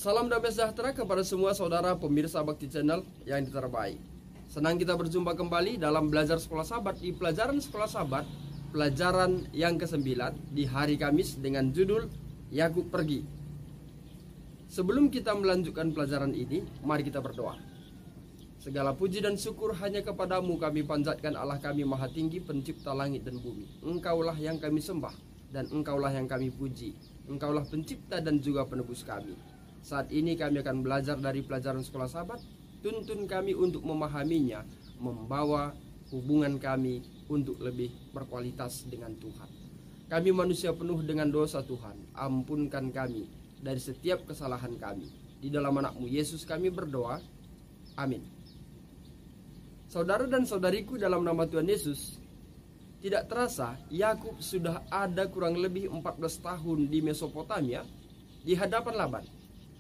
Salam damai sejahtera kepada semua saudara pemirsa Bakti Channel yang terbaik. Senang kita berjumpa kembali dalam belajar sekolah sahabat di pelajaran sekolah sahabat, pelajaran yang ke-9 di hari Kamis dengan judul Yakub pergi. Sebelum kita melanjutkan pelajaran ini, mari kita berdoa. Segala puji dan syukur hanya kepadamu kami panjatkan, Allah kami maha tinggi, pencipta langit dan bumi. Engkaulah yang kami sembah dan engkaulah yang kami puji. Engkaulah pencipta dan juga penebus kami. Saat ini kami akan belajar dari pelajaran sekolah sahabat. Tuntun kami untuk memahaminya, membawa hubungan kami untuk lebih berkualitas dengan Tuhan. Kami manusia penuh dengan dosa Tuhan. Ampunkan kami dari setiap kesalahan kami. Di dalam anakmu Yesus kami berdoa. Amin. Saudara dan saudariku, dalam nama Tuhan Yesus, tidak terasa Yakub sudah ada kurang lebih 14 tahun di Mesopotamia di hadapan Laban,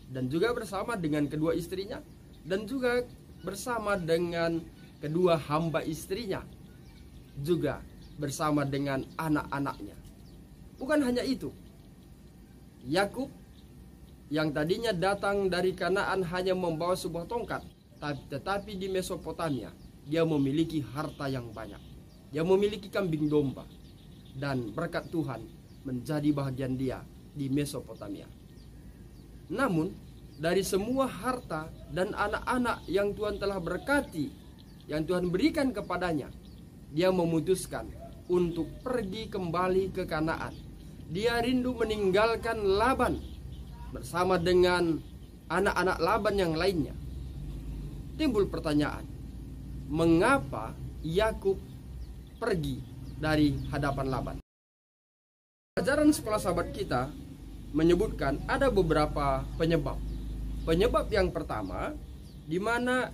dan juga bersama dengan kedua istrinya, dan juga bersama dengan kedua hamba istrinya, juga bersama dengan anak-anaknya. Bukan hanya itu, Yakub yang tadinya datang dari Kanaan hanya membawa sebuah tongkat, tetapi di Mesopotamia dia memiliki harta yang banyak. Dia memiliki kambing domba, dan berkat Tuhan menjadi bahagian dia di Mesopotamia. Namun, dari semua harta dan anak-anak yang Tuhan telah berkati, yang Tuhan berikan kepadanya, dia memutuskan untuk pergi kembali ke Kanaan. Dia rindu meninggalkan Laban bersama dengan anak-anak Laban yang lainnya. Timbul pertanyaan, mengapa Yakub pergi dari hadapan Laban? Pelajaran sekolah sahabat kita menyebutkan ada beberapa penyebab. Penyebab yang pertama, di mana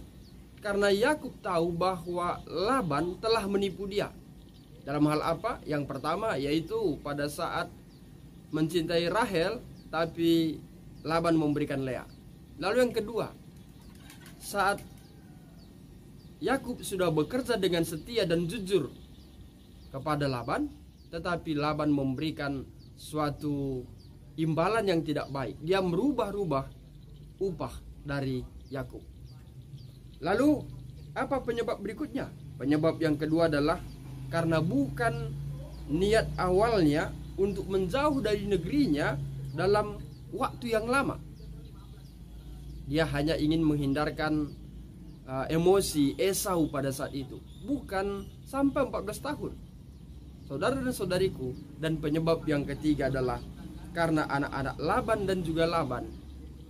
karena Yakub tahu bahwa Laban telah menipu dia. Dalam hal apa? Yang pertama yaitu pada saat mencintai Rahel, tapi Laban memberikan Lea. Lalu yang kedua, saat Yakub sudah bekerja dengan setia dan jujur kepada Laban, tetapi Laban memberikan suatu imbalan yang tidak baik. Dia merubah-rubah upah dari Yakub. Lalu apa penyebab berikutnya? Penyebab yang kedua adalah karena bukan niat awalnya untuk menjauh dari negerinya dalam waktu yang lama. Dia hanya ingin menghindarkan emosi Esau pada saat itu, bukan sampai 14 tahun. Saudara dan saudariku, dan penyebab yang ketiga adalah karena anak-anak Laban dan juga Laban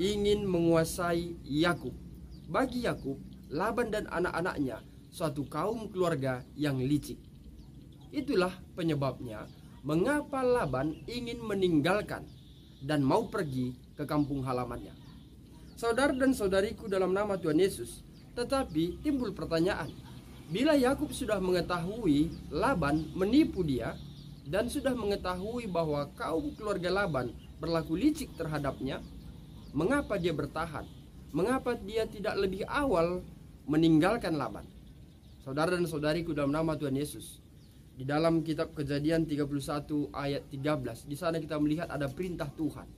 ingin menguasai Yakub. Bagi Yakub, Laban dan anak-anaknya suatu kaum keluarga yang licik. Itulah penyebabnya mengapa Laban ingin meninggalkan dan mau pergi ke kampung halamannya. Saudara dan saudariku dalam nama Tuhan Yesus, tetapi timbul pertanyaan, bila Yakub sudah mengetahui Laban menipu dia dan sudah mengetahui bahwa kaum keluarga Laban berlaku licik terhadapnya, mengapa dia bertahan? Mengapa dia tidak lebih awal meninggalkan Laban? Saudara dan saudariku dalam nama Tuhan Yesus, di dalam kitab Kejadian 31 ayat 13, di sana kita melihat ada perintah Tuhan.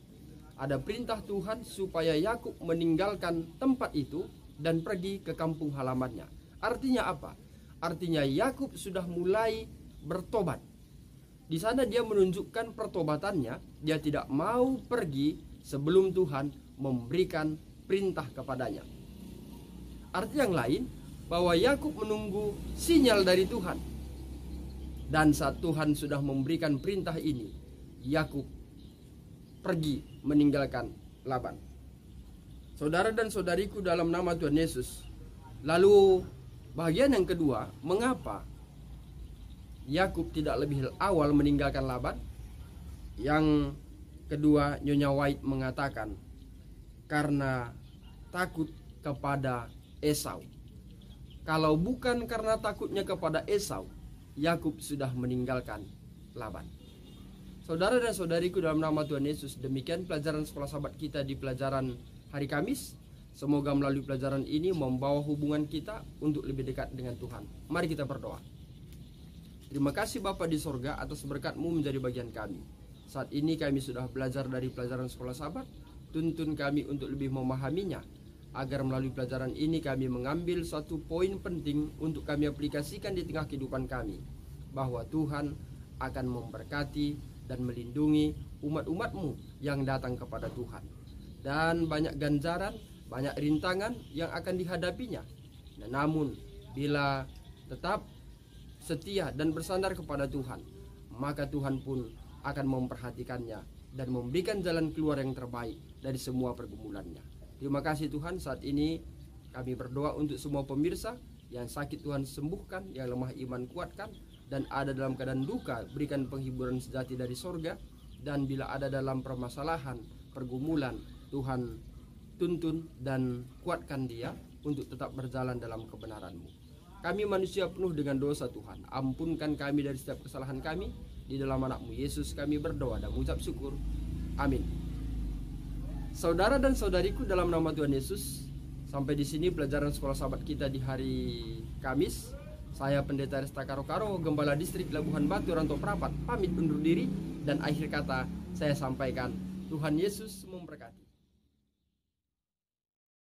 Ada perintah Tuhan supaya Yakub meninggalkan tempat itu dan pergi ke kampung halamannya. Artinya apa? Artinya Yakub sudah mulai bertobat. Di sana dia menunjukkan pertobatannya. Dia tidak mau pergi sebelum Tuhan memberikan perintah kepadanya. Arti yang lain, bahwa Yakub menunggu sinyal dari Tuhan. Dan saat Tuhan sudah memberikan perintah ini, Yakub pergi meninggalkan Laban. Saudara dan saudariku dalam nama Tuhan Yesus, lalu bagian yang kedua, mengapa Yakub tidak lebih awal meninggalkan Laban? Yang kedua, Nyonya White mengatakan karena takut kepada Esau. Kalau bukan karena takutnya kepada Esau, Yakub sudah meninggalkan Laban. Saudara dan saudariku dalam nama Tuhan Yesus, demikian pelajaran sekolah sahabat kita di pelajaran hari Kamis. Semoga melalui pelajaran ini membawa hubungan kita untuk lebih dekat dengan Tuhan. Mari kita berdoa. Terima kasih Bapa di sorga atas berkat-Mu menjadi bagian kami. Saat ini kami sudah belajar dari pelajaran sekolah sahabat. tuntun kami untuk lebih memahaminya, agar melalui pelajaran ini kami mengambil suatu poin penting untuk kami aplikasikan di tengah kehidupan kami, bahwa Tuhan akan memberkati dan melindungi umat-umat-Mu yang datang kepada Tuhan. Dan banyak ganjaran, banyak rintangan yang akan dihadapinya. Namun bila tetap setia dan bersandar kepada Tuhan, maka Tuhan pun akan memperhatikannya dan memberikan jalan keluar yang terbaik dari semua pergumulannya. Terima kasih Tuhan. Saat ini kami berdoa untuk semua pemirsa yang sakit, Tuhan sembuhkan, yang lemah iman kuatkan, dan ada dalam keadaan duka berikan penghiburan sejati dari sorga. Dan bila ada dalam permasalahan, pergumulan, Tuhan tuntun dan kuatkan dia untuk tetap berjalan dalam kebenaran-Mu. Kami manusia penuh dengan dosa Tuhan, ampunkan kami dari setiap kesalahan kami. Di dalam anak-Mu Yesus kami berdoa dan mengucap syukur. Amin. Saudara dan saudariku dalam nama Tuhan Yesus, sampai di sini pelajaran sekolah sahabat kita di hari Kamis. Saya Pendeta Resta Karo-Karo, Gembala Distrik Labuhan Batu, Rantau Prapat, pamit undur diri, dan akhir kata saya sampaikan, Tuhan Yesus memberkati.